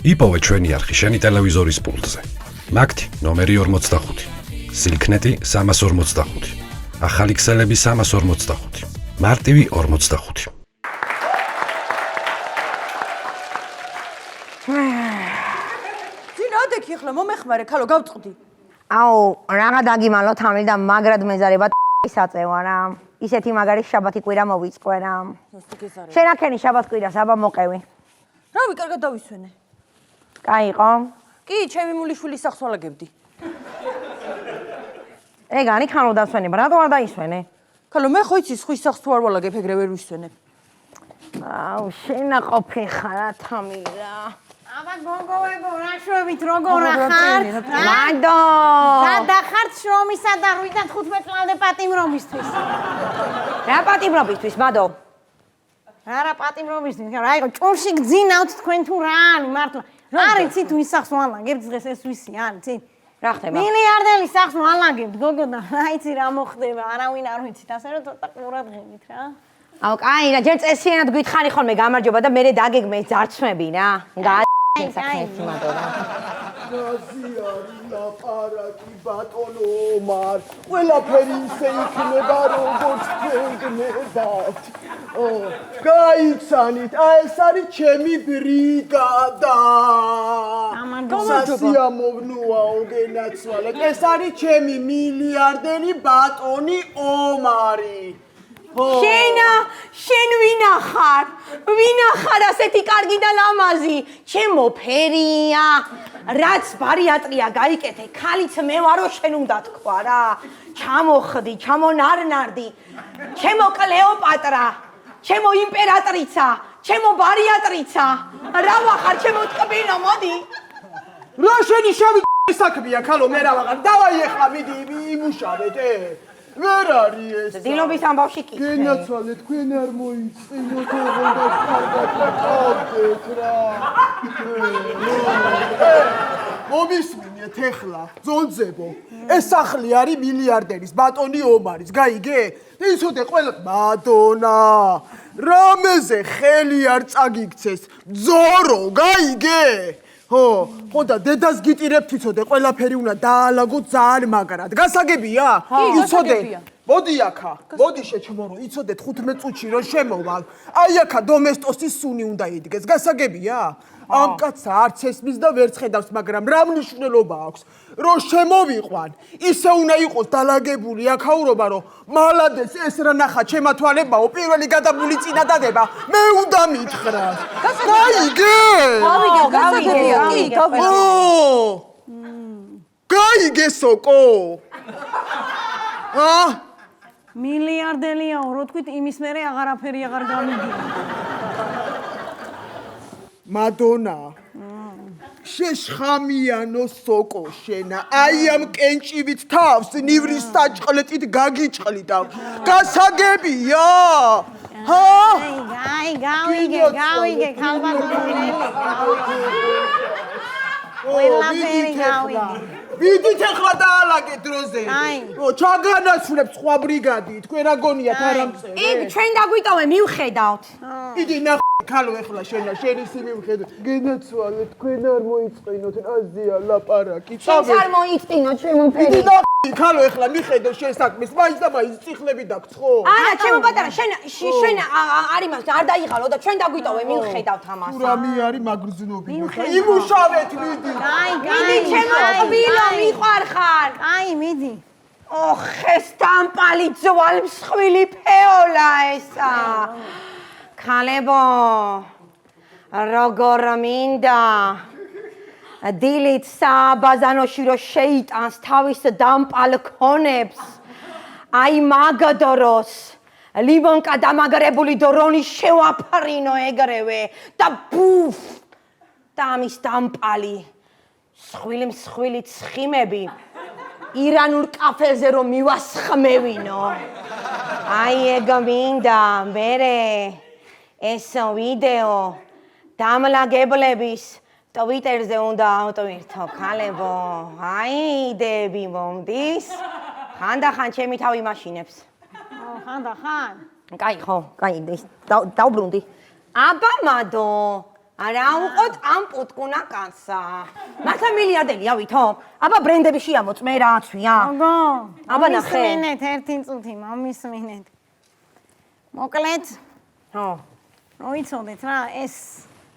იპოვე ჩვენი არხი შენი ტელევიზორის პულტზე. მაგთი ნომერი 45, სილქნეტი 345, ახალი ქსელები 345, მარტივი 45. ძინადექი ახლა მომეხმარე, ქალო გავწყდი. აუ, რაღა დაგიმალო თამილ და მაგრად მეზარება საწევა რა. ისეთი მაგარი შაბათი კვირა მოვიწყე რა. შენაქენი შაბათ კვირას აბა მოყევი. რავი, კარგად დავისვენე. კაი იყო? კი, ჩემი მულიშვილის სახს ვალაგებდი. ეგ ანი ხანო დავსვენებ, რატო არ დაისვენე? ქალო, მე ხო იცი სხვის სახს თუ არ ვალაგებ, ეგრე ვერ ვისვენებ. აუ, შენაყოფი ხარ თამილ რა. აბა გოგოებო, რა შევით როგორ ახარ? მადო. გადახართ შრომისა და 8-15 წლამდე პატიმრობისთვის. რა პატიმრობისთვის, მადო? არა პატიმრობისთვის, რა იყო, ჭურში გძინავთ თქვენ თუ რა ანი, მართლა. არ იცით ვის სახს ვალაგებთ დღეს ეს ვისი არ იცით? რა ხდება? მილიარდელი სახს ვალაგებთ გოგო და რა იცი რა მოხდება, არავინ არ ვიცით, ასე რომ ცოტა ყურადღებით რა. აუ, კაი რა, ჯერ წესიანად გითხარი ხოლმე გამარჯობა და მე დაგეგმე ძარცმები რა. საქმეში მადო რა. ლაპარაკი ბატონო მარ ყველაფერი ისე იქნება როგორც გეგმებათ. გაიცანით, ეს არის ჩემი ბრიგადა. სასიამოვნოა გენაცვალეთ. ეს არის ჩემი მილიარდელი ბატონი ომარი. შენ ვინახარ? ვინახარ ასეთი კარგი და ლამაზი? ჩემო ფერია. რაც ბარიატრია გაიკეთე, ქალიც მე ვარო შენ უნდა თქვა რა. ჩამოხდი, ჩამონარნარდი. ჩემო კლეოპატრა, ჩემო იმპერატრიცა, ჩემო ბარიატრიცა. რა ვახარ, ჩემო ტკბინო, მოდი. რა შენი შავი საქმეა, ქალო, მე რა ვაღარ. დავაი ახლა მიდი იმუშავეთ, ვერ არის ეს. დილობის ამბავში კი. გენაცვალე, თქვენ არ მოიწინოთ, ოღონდ კარგად გავდეთ რა. მომისმინეთ ახლა, ძონძებო. ეს სახლი არის მილიარდერის, ბატონი ომარის, გაიგე? და იცოდე ყველა მადონა. რამეზე ხელი არ წაგიქცეს, ძორო, გაიგე? ხო და დედას გიტირებთ იცოდე, ყველაფერი უნდა დაალაგო ძალიან მაგრად. გასაგებია? იცოდე. მოდი აქა, მოდი შეჩმორო, იცოდე 15 წუთში რომ შემოვალ. აი აქა დომესტოსის სუნი უნდა იდგეს. გასაგებია? ამ კაცსა არც ესმის და ვერც ხედავს, მაგრამ რა მნიშვნელობა აქვს? რომ შემოვიყვან, ისე უნდა იყოს დალაგებული აქაურობა, რომ მალადეს ეს რა ნახა ჩემა თვალებაო, პირველი გადაბული წინადადება, მე უნდა მითხრა. გაიგე? გავიგე. გაიგე სოკო. მილიარდელიაო, რო თქვით, იმის მერე აღარაფერი აღარ გამიგია. მადონა. შეშხამიანო სოკო შენა, აი ამ კენჭივით თავს ნივრის საჭყლეტით გაგიჭყლიდავ. გასაგებია? გავიგე, ხალბატონელი. ყველაფერი გავიგე. ვიდით ახლა დაალაგე დროზე. ჩაგანაცვლებ სხვა ბრიგადი, თქვენ რა გონიათ არამწერ. იქ ჩვენ დაგვიტოვე, მივხედავთ. იგი ქალო ახლა შენ ისე მივხედე. გენაცვალე, თქვენ არ მოიწყინოთ, აზია ლაპარაკი. შენ არ მოიწინო ჩემო ფერი. ქალო ახლა მიხედო შენ საქმეს, მაინც და მაინც წიხლები დაქვს ხო? არა, ჩემო პატარა, შენ არ იმას არ დაიღალო და ჩვენ დაგვიტოვე, მივხედავთ ამას. რამე არის მაგრძნობი. იმუშავეთ მიდი. მიდი ჩემო ტკბილო, მიყვარხარ. აი, მიდი. ოხ, ეს დამპალი ძვალმსხვილი ფეოლა ესა. ქალებო, როგორ მინდა დილით საბაზანოში რო შეიტანს თავის დამპალ ქონებს, აი მაგდროს ლიმონკა დამაგრებული დრონი შევაფრინო ეგრევე და ბუფ და ამის დამპალი მსხვილი ცხიმები ირანულ კაფეზე რომ მივასხმევინო. აი ეგ მინდა მერე ეს ვიდეო დამლაგებლების ტვიტერზე უნდა ავტვირთო, ქალებო. აი იდეები მომდის. ხანდახან ჩემი თავი მაშინებს. ხანდახან? კაი ხო, კაი დაუბრუნდი. აბა მადო. არა უყოთ ამ პუტკუნა კანსა. მართლა მილიარდელია ვითო? აბა ბრენდები შეამოწ მე რა აცვია. გოგო. აბა ნახე. მისმინეთ ერთი წუთი, მომისმინეთ. მოკლედ, ხო. მოიცოდეთ რა, ეს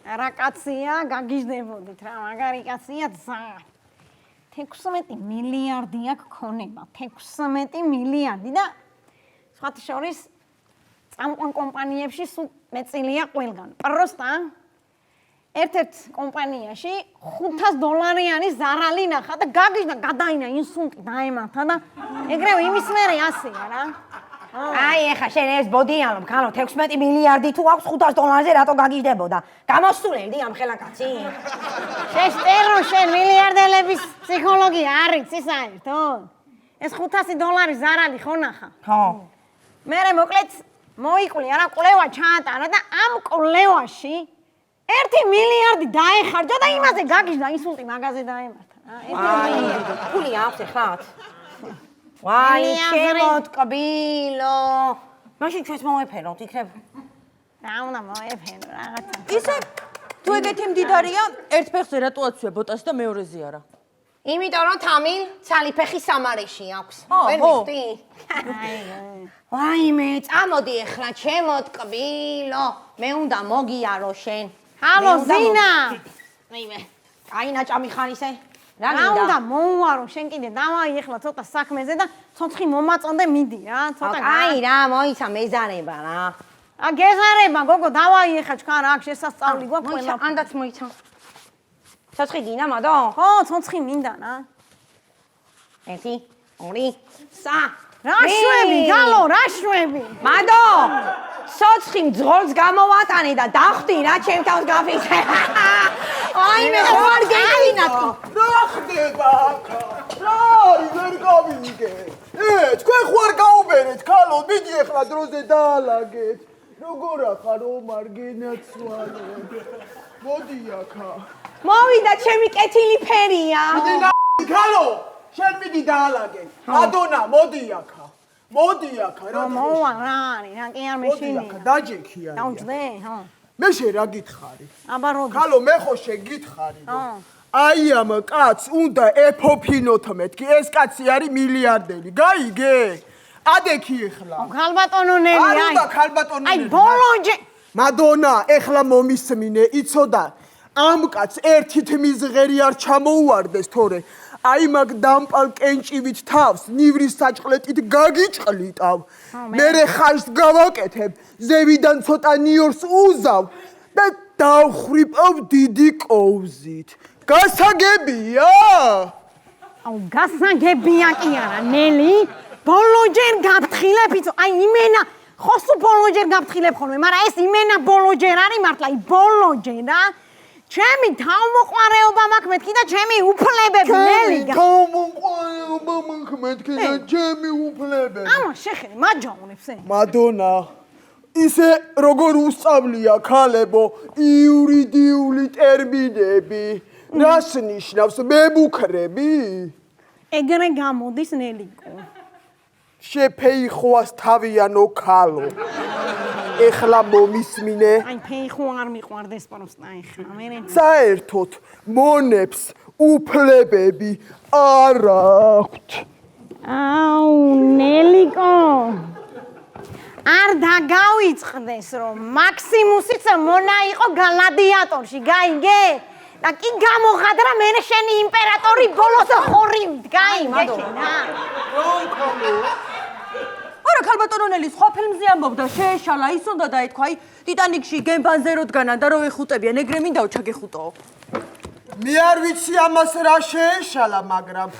რა კაცია, გაგიჟდებოდით რა, მაგარი კაცია ძალიან. 16 მილიარდი აქვს ქონება, 16 მილიარდი და სხვათა შორის წამყვან კომპანიებში სულ მეწილია ყველგან. პროსტა ერთ-ერთ კომპანიაში $500 ზარალი ნახა და გაგიჟდა, გადაინა ინსულტი დაემართა და ეგრევე იმის მერე ასეა რა. აი ეხა შენ ეს ბოდიანობ, ხანო 16 მილიარდი თუ აქვს $500-ზე რატო გაგიჟდებოდა? გამოსულენდი ამ ხელა კაცი. შეშტერო შენ მილიარდელების ფსიქოლოგია არის ის საერთოდ. ეს $500 ზარალი ხო ნახა? ხო. მერე მოკლედ მოიკლია რა კვლევა ჩაატარა და ამ კვლევაში 1 მილიარდი დაეხარჯა და იმაზე გაგიჟდა ინსულტი მაგაზე დაემართა რა. აი, ფული აქვს ეხლაც. ვაი, შემოტკბილო. მაშინ ჩვენს მოვეფეროთ, იქნებ. რა უნდა მოეფერო რაღაცა. ისე თუ ეგეთი მდიდარია, ერთ ფეხზე რატო აცვია ბოტას და მეორეზე არა? იმიტომ რომ თამილ ცალიფეხი სამარეში აქვს. ვერ ხო. მიხდი? ვაიმე, წამოდი ეხლა შემოტკბილო. მე უნდა მოგიარო შენ. ჰალო ზინა. ვაიმე. აი ნაჭამი ხარ ისე? რა უნდა მოუარო შენ კიდე დავაი ეხლა ცოტა საქმეზე და ცოცხი მომაწონდე მიდი რა ცოტა აი რა მოიცა მეზარება რა ა გეზარება გოგო დავაი ეხლა ჩქან რა აქ შესასწავლი გვაქვს ყველა ანდაც მოიცა ცოცხი გინდა მადო ხო ცოცხი მინდა რა 1 2 3 რა შვები გალო რა შვები მადო ცოცხი მძღოლს გამოვატანე და დახვდი რა ჩემ თავს გაფიცე აი მე ხوار გეკლინა რა ხდება აქა? რა არის ვერ გავიგე? თქვენ ხوار გაუბერეთ, ქალო, მიდი ახლა დროზე დაალაგეთ. როგორ ახარ ომარ გენაცვალე? მოდი აქა. მოვიდა ჩემი კეთილი ფერია მიდი ქალო, შენ მიდი დაალაგე. მადონა, მოდი აქა. მოდი აქა, რა მოვა რა არის რა კი არ მოდი მეშინია აქა, დაჯექია. დაუჯდე ხო მე შე რა გითხარი? აბა როდი ქალო, მე ხო შეგითხარი. აი ამ კაცს უნდა ეფოფინოთ მეთქი, ეს კაცი არის მილიარდერი. გაიგე? ადექი ეხლა. ქალბატონო ნელი არ უნდა ქალბატონო აი ნელი. ბოლოჯე მადონა, ეხლა მომისმინე, იცოდა ამ კაცს ერთი თმიზღერი არ ჩამოუვარდეს, თორე აი მაგ დამპალ კენჭივით თავს ნივრის საჭყლეტით გაგიჭყლიტავ. მერე ხარს გავაკეთებ, ზევიდან ცოტა ნიორს უზავ და დავხრიპავ დიდი კოვზით. გასაგებია? აუ გასაგებია კი არა ნელი ბოლოჯერ გაფრთხილებ იცო აი იმენა ხო სულ ბოლოჯერ გაფრთხილებ ხოლმე მაგრამ ეს იმენა ბოლოჯერ არის მართლა აი ბოლოჯერ რა ჩემი თავმოყარეობა მაქვს მეთქი და ჩემი უფლებები ნელი თავმოყარეობა მაქვს მეთქი და ჩემი უფლებები ამა შეხედე მაჯაუნებს მადონა ისე როგორ უსწავლია ქალებო იურიდიული ტერმინები რას ნიშნავს მემუქრები ეგრე გამოდის ნელიკო შეფეიხვას თავიანო ქალო ეხლა მომისმინე აი ფეიხო არ მიყვარდეს პროსტა ეხლა მე საერთოდ მონებს უფლებები არ აქვთ აუ ნელიკო არ დაგავიწყდეს რომ მაქსიმუსიც მონა იყო გლადიატორში გაიგე და კი გამოღადრა მე შენი იმპერატორი ბოლოს ხორივით გაიგე არა ქალბატონელი სხვა ფილმზე ამბობდა შეეშალა ის უნდა დაეთქვა აი ტიტანიკში გემბანზე როდგანან და რო ეხუტებიან ეგრე მინდაო ჩაგეხუტო მე არ ვიცი ამას რა შეეშალა მაგრამ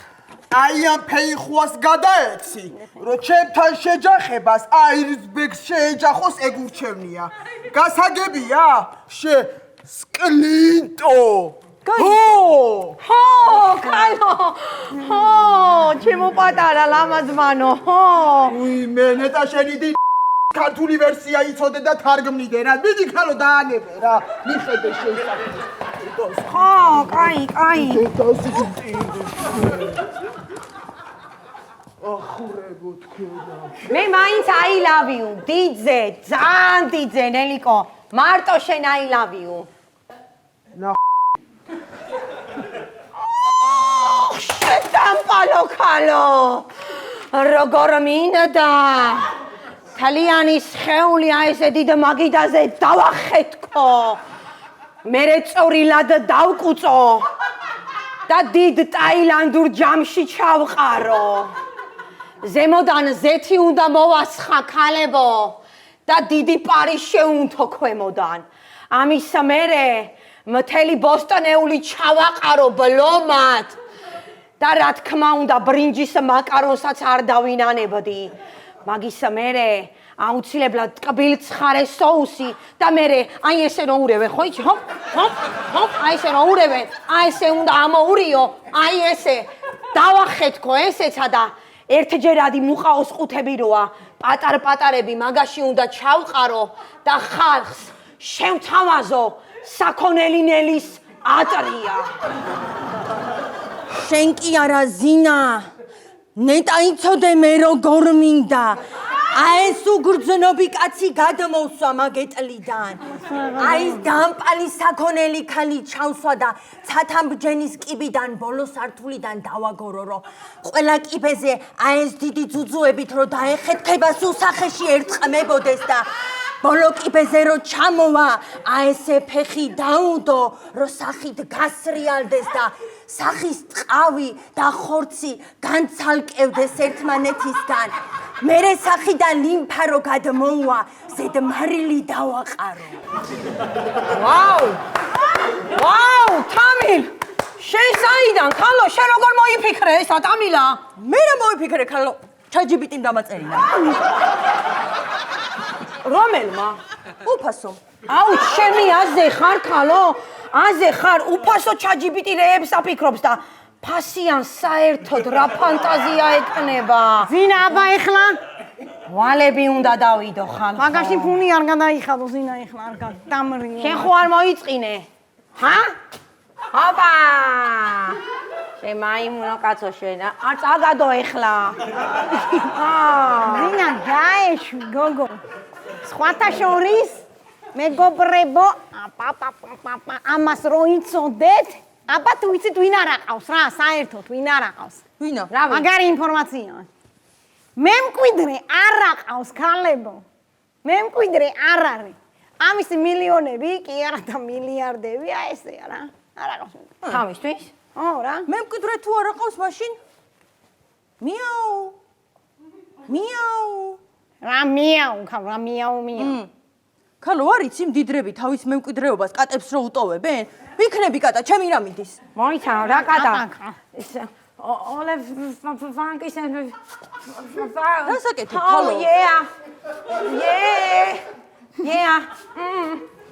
აი ამ ფეიხვას გადაეცი რომ ჩემთან შეჯახებას აირსბეგს შეეჯახოს ეგ ურჩევნია გასაგებია შე სკლინტო ხო კალო ხო ჩემო პატარა ლამაზმანო ხო უი მე ნეტა შენი დი ქართული ვერსია იცოდე და თარგმნიდე რა მიდი ქალო დაანებე რა მიხედე შეისახეს ხო კაი ახურებო თქვენა მე მაინც I love you დიდზე ძალიან დიდზე ნელიკო მარტო შენ I love you შეტამპალო ქალო როგორ მინდა თალიანი სხეული აი ესე დიდ მაგიდაზე დავახეთქო მერე წორილად დავკუწო და დიდ ტაილანდურ ჯამში ჩავყარო ზემოდან ზეთი უნდა მოვასხა ქალებო და დიდი პარი შეუნთო ქვემოდან ამის მერე მთელი ბოსტონეული ჩავაყარო ბლომად და რა თქმა უნდა ბრინჯის მაკარონსაც არ დავინანებდი მაგის მერე აუცილებლად ტკბილ ცხარე соуსი და მერე აი ესე რომ ურევენ ხო იცი ჰოპ აი ესე რომ ურევენ აი ესე უნდა ამოურიო აი ესე დავახეთქო ესეცა და ერთჯერადი მუყაოს ყუთები როა პატარ-პატარები მაგაში უნდა ჩავყარო და ხალხს შევთავაზო საქონელინელის ატრია შენ კი არა ზინა ნეტა იცოდე მე როგორ მინდა აი ეს უგრძნობი კაცი გადმოვსვა მაგეტლიდან აი ეს დამპალი საქონელი ქალი ჩავსვა და ცათამბჯენის კიბიდან ბოლო სართულიდან დავაგორო რომ ყველა კიბეზე აი ეს დიდი ძუძუებით რომ დაეხეთქება სუსახეში ერწყმებოდეს და ბოლო კიბეზე რომ ჩამოვა აი ესე ფეხი დაუნდო რომ სახით გასრიალდეს და სახის ტყავი და ხორცი განცალკევდეს ერთმანეთისგან მერე სახიდან ლიმფა რო გადმოვა ზედ მარილი დავაყარო ვაუ თამილ შენ საიდან ქალო შენ როგორ მოიფიქრე ესა თამილა მე რა მოიფიქრე ქალო ChatGPT-მ დამაწერინა რომელმა უფასო აუ ჩემი აზე ხარ ქალო აზე ხარ უფასო ChatGPT რეებს აფიქრობს და ფასიან საერთოდ რა ფანტაზია ეკნება ზინა აბა ეხლა ვალები უნდა დავიდო ხალხო მაგაში ფუნი არ გადაიხადო ზინა ეხლა არ გადამრიო შენ ხო არ მოიწყინე ჰა აბა შენ მაიმუნო კაცო შენ არ წაგადო ეხლა ზინა გაეშვი გოგო სხვათა შორის მეგობრებო აპა ამას რო იცოდეთ აბა თუ იცით ვინ არ აყავს რა საერთოდ ვინ არ აყავს ვინო მაგარი ინფორმაცია მე მკვიდრე არ აყავს ქალებო მე მკვიდრე არ არის ამის მილიონები კი არა და მილიარდები აი ესეა რა არ აყავს თავისთვის ო რა მე მკვიდრე თუ არ აყავს მაშინ მიაუ რა მიაუ რა მიაუ ქალო არ იცი მდიდრები თავის მემკვიდრეობას კატებს რო უტოვებენ ვიქნები კატა ჩემი რა მიდის მოიცა რა კატა Ole Frankis and That's okay, Carlo. Oh yeah.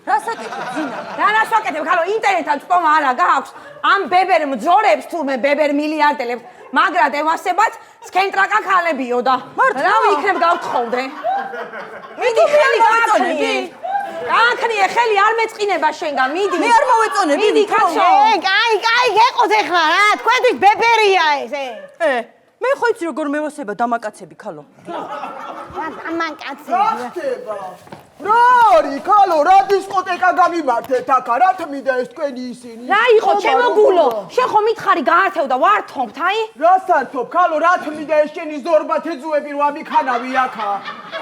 That's okay, Zina. That's okay, Carlo. Internet-თან წტომა არა გააქვს. ამ ბებერ მძორებს თურმე ბებერ მილიარდელებს, მაგრამ ევასებად სკენტრაკა ქალებიო და რა ვიქნებ გავთხოვდე. მიდი ხელი გააქნიე. გააქნიე ხელი არ მეწყინება შენგან, მიდი. მე არ მოვეწონები. მიდი კაცო. კაი, გეყოთ ეხლა რა, თქვენთვის ბებერია ეს. მე ხო იცი როგორ მევასება დამაკაცები ქალო. რა დამაკაცები. ხდება? რა არის ქალო, რა დისკოტეკა გამიმართეთ აქა, რა თმიდა ეს თქვენი ისინი? რა იყო ჩემო გულო? შენ ხო მითხარი გაართევ და ვართობთ, აი? რა სართობ ქალო, რა თმიდა ეს შენი ზორბა თეძუები რომ ამიქანავი აქა?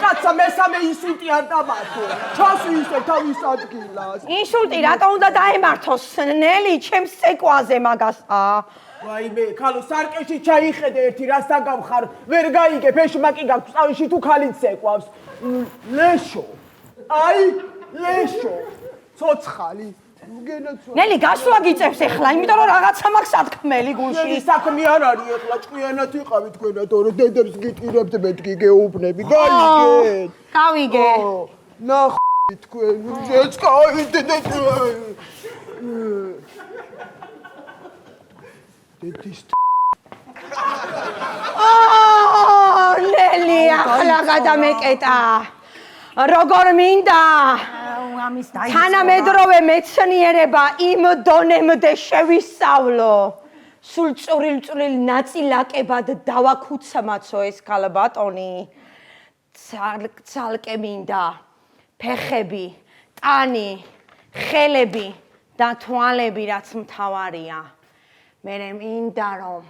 კაცა მესამე ინსულტი არ დამართო. ჩასვი ისე თავის ადგილას. ინსულტი რატო უნდა დაემართოს? ნელი ჩემს ცეკვაზე მაგასა. ვაიმე, ქალო, სარკეში ჩაიხედე ერთი რასთან გამხარ, ვერ გაიგებ, ეშმაკი გაქვს წავიში თუ ქალიც ეკვავს. ლეშო. აი, ლეშო. ცოცხალი. ნელი გასვლა გიწევს ახლა, იმიტომ რომ რაღაცა მაქვს სათქმელი გულში. შენი საქმე არ არის ახლა, ჭკვიანად იყავი თქვენად, რომ დედებს გიტირებთ მეთქი გეუბნები. გაიგეთ? გავიგე. ნახე თქვენ, ეცკავით დედის ნელი ახლა გადამეკეტა. როგორ მინდა? თანამედროვე მეცნიერება იმ დონემდე შევისწავლო. სულ წვრილ ნაწილაკებად დავაქუცმაცო ეს ქალბატონი. ცალკე მინდა. ფეხები, ტანი, ხელები და თვალები რაც მთავარია. მე მინდა რომ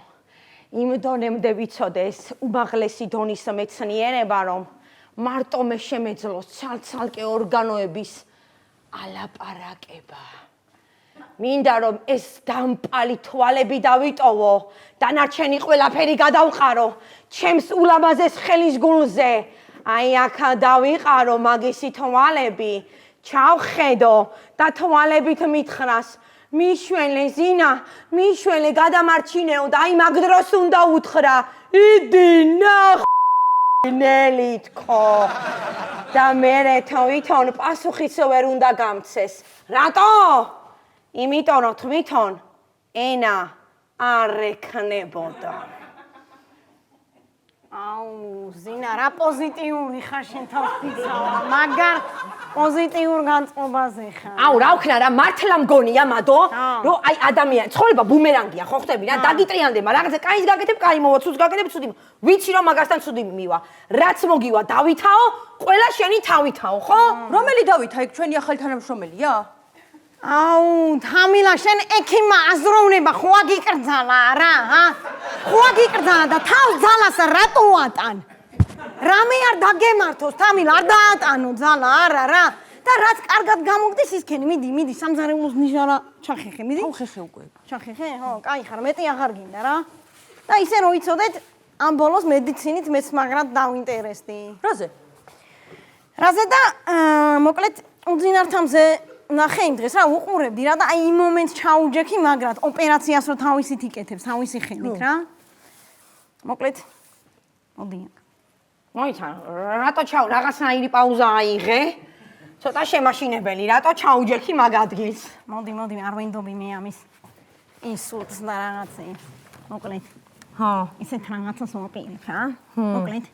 იმ დონემდე ვიცოდეს უმაღლესი დონის მეცნიერება რომ მარტო მე შემეძლოს ცალ-ცალკე ორგანოების ალაპარაკება. მინდა რომ ეს დამპალი თვალები დავიტოვო, დანარჩენი ყველაფერი გადავყარო ჩემს ულამაზეს ხელის გულზე. აი აქა დავიყარო მაგისი თვალები, ჩავხედო და თვალებით მითხრას მიშვენე ზინა, მიშვენე გადამარჩინეო და აი მაგ დროს უნდა უთხრა იდი ნელი თქო და მერე თვითონ პასუხიც ვერ უნდა გამცეს. რატო? იმიტომ რომ თვითონ ენა არ ეკნებოდა. აუ, ზინა, რა პოზიტიური ხარ შენ თავისთავად, მაგარ პოზიტიურ განწყობაზე ხარ. აუ, რა ვქნა რა, მართლა მგონია მადო, რომ აი ადამიანი, ცხოვრება ბუმერანგია, ხო ხტები რა, დაგიტრიანდება, რაღაცა კაის გაკეთებ, კაი მოვა, ცუდს გაკეთებ, ცუდი. ვიცი რომ მაგასთან ცუდი მივა. რაც მოგივა დავითაო, ყველა შენი თავითაო, ხო? რომელი დავითა ეგ ჩვენი ახალი თანამშრომელია? აუ, თამილა, შენ ექიმა აზროვნება ხო აგიკრძალა რა, ჰა? ხო აგიკრძალა და თავს ძალას რატო ატან? რამე არ დაგემართოს, თამილა, არ დაატანო ძალა, არა რა. და რაც კარგად გამოგდის ისქენი, მიდი, სამზარეულოს ნიშარა ჩახეხე, მიდი. ხო, ხეხე უკვე. ჩახეხე, ხო, კაი ხარ, მეტი აღარ გინდა რა. და ისე რომ იცოდეთ, ამ ბოლოს მედიცინით მეც მაგრად დავინტერესდი. რაზე? რაზე და მოკლედ უძინართამზე ნახე იმ დღეს რა უყურებდი რა და აი იმ მომენტს ჩაუჯექი მაგრად ოპერაციას რო თავისით იკეთებს თავისი ხელით რა. მოკლედ მოდი აქ. მოიცა, რატო რაღაცნაირი პაუზა აიღე? ცოტა შემაშინებელი, რატო ჩაუჯექი მაგ ადგილს? მოდი, არ ვინდობი მე ამის ინსულტს და რაღაცეებს. მოკლედ. ხო. ისეთ რაღაცას ვაპირებ რა. მოკლედ.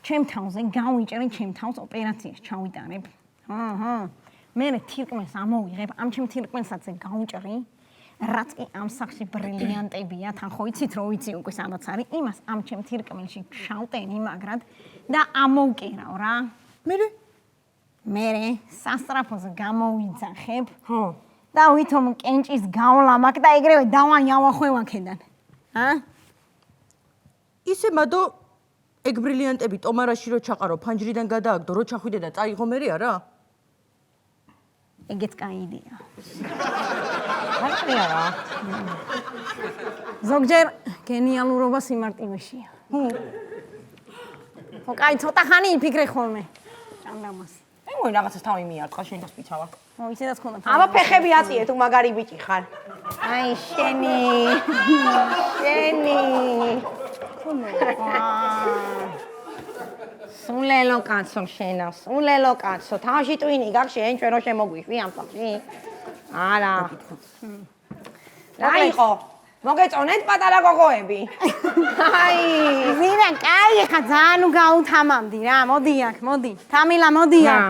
ჩემ თავზე გავიჭერე ჩემ თავს ოპერაციაში ჩავიტარებ. ჰა. მე თირკმელს ამოვიღებ, ამ ჩემ თირკმელსაც გავუჭრი, რაც კი ამ სახში ბრილიანტებია, თან ხო იცით რო ვიცი უკვე სადაც არის, იმას ამ ჩემ თირკმელში შავტენი მაგრად და ამოვკერავ რა. მე სასტრაფოზე გამოვიძახებ. ხო. და ვითომ კენჭის გავლა მაგ და ეგრევე დავაიავახვევ აქედან. ჰა? ისე მადო ეგ ბრილიანტები ტომარაში რო ჩაყარო, ფანჯრიდან გადააგდო, რო ჩახვიდე და წაიღო მერე არა? ეგეც კაი იდეა. მართლია რა. ზოგჯერ გენიალურობა სიმარტივეშია. ხო, კაი, ცოტა ხანი იფიქრე ხოლმე. ჭამდამას. მე მოი რაღაცას თავი მიარტყა, შენ დასპიცავა. ო, ისედაც ხონდა. აბა ფეხები აწიე თუ მაგარი ბიჭი ხარ. აი შენი. სულელო კაცო შენა, სულელო კაცო, თავში ტვინი გაქვს შენ ჩვენ რო შემოგვიშვი ამ ფაქტში. არა. რა იყო? მოგეწონეთ პატარა გოგოები. აი, ზინა, კაი, ხა ძალიან უგაუთამამდი რა, მოდი აქ, მოდი. თამილა, მოდი აქ.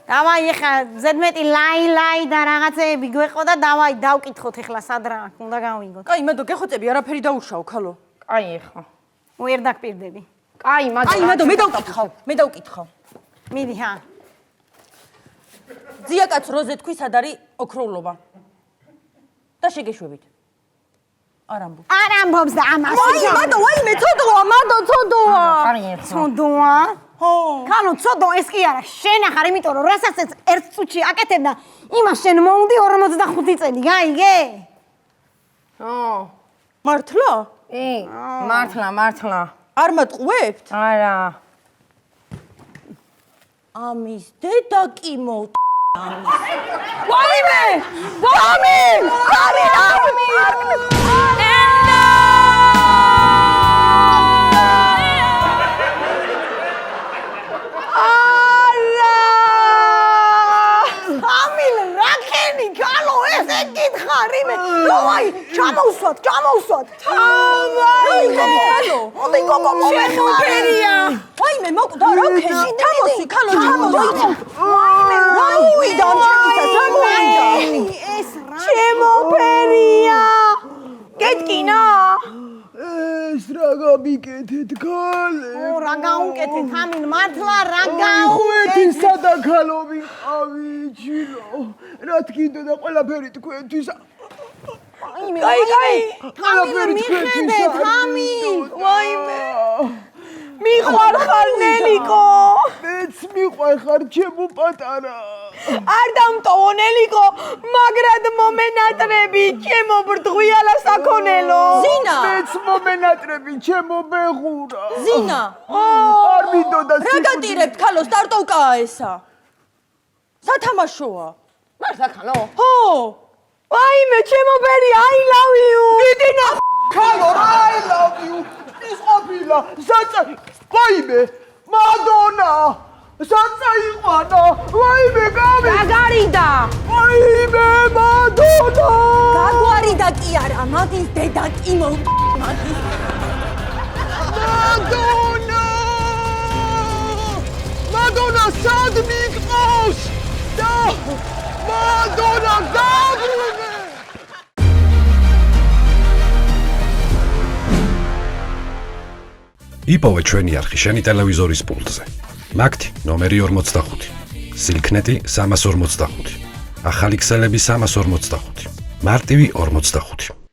დავაი, ხა ზედმეტი ლაი და რაღაცეები გვეყო და დავაი, დავკითხოთ ეხლა სად რა უნდა გავიგოთ. კაი, მადო გეხოცები, არაფერი დაუშაო, ხალო. კაი ხო. ვერ დაგპირდები. კაი, კაი, მადო, მე დავკითხავ. მიდი, ჰა. ძიაკაც როზე თქვი სად არის ოქროულობა. და შეგეშვებით. არ ამბობ. არ ამბობს და ამას. მადო, მე ცოდოა, ცოდოა. კაი ხო. ცოდოა? ხო. ხანო, ცოდო ეს კი არა, შენ ახარ, იმიტომ რომ რასაც ეს ერთ წუთში აკეთებ და იმას შენ მოუნდი 45 წელი, გაიგე? ო, მართლა? მართლა. არ მატყუებთ? არა. ამის დედა კი მო ვაიმე! ჩამოვსვათ. მოდი გოგო შეხმერია. ვაიმე მოკვდა რა ქეში ჩამოსი ქალო ჩამოვიდა. რა მივიდა ჩემისას რა მოვიდა? ეს რა? ჩემო ფერია. გეტკინა. ეს რაღა გამიგეთეთ ქალე. ო რა გაუკეთეთ ამინ მართლა რა ხვეთი გაუკეთეთ სადაქალო ვიყავი ჩილო. რა თქინდოდა ყველაფერი თქვენთვის. ვაიმე ყველაფერი მიხედეთ ამინ ვაიმე მიყვარხარ ნელიკო მეც მიყვარხარ ჩემო პატარა. არ დამტოვო ნელიკო მაგრად მომენატრები ჩემო ბრდღვიალა საქონელო ზინა მეც მომენატრები ჩემო ბეღურა. ზინა არ მინდოდა რა გატირებთ ქალო სტარტოვკაა ესა სათამაშოა მართლა ხანო ხო ვაიმე ჩემო ბერი I love you დიდინა ქალო რა I love you ის ყოფილა საცა ვაიმე მადონა საცა იყვანა ვაიმე გამი გაგარიდა ვაიმე მადონა გაგვარიდა კი არა მაგის დედა კი მაგის მადონა მადონა სად მიყავს და მადონა გაბრუნე იპოვე ჩვენი არხი შენი ტელევიზორის პულტზე. მაგთი ნომერი 45. სილქნეტი 345. ახალი ქსელები 345. მარტივი 45.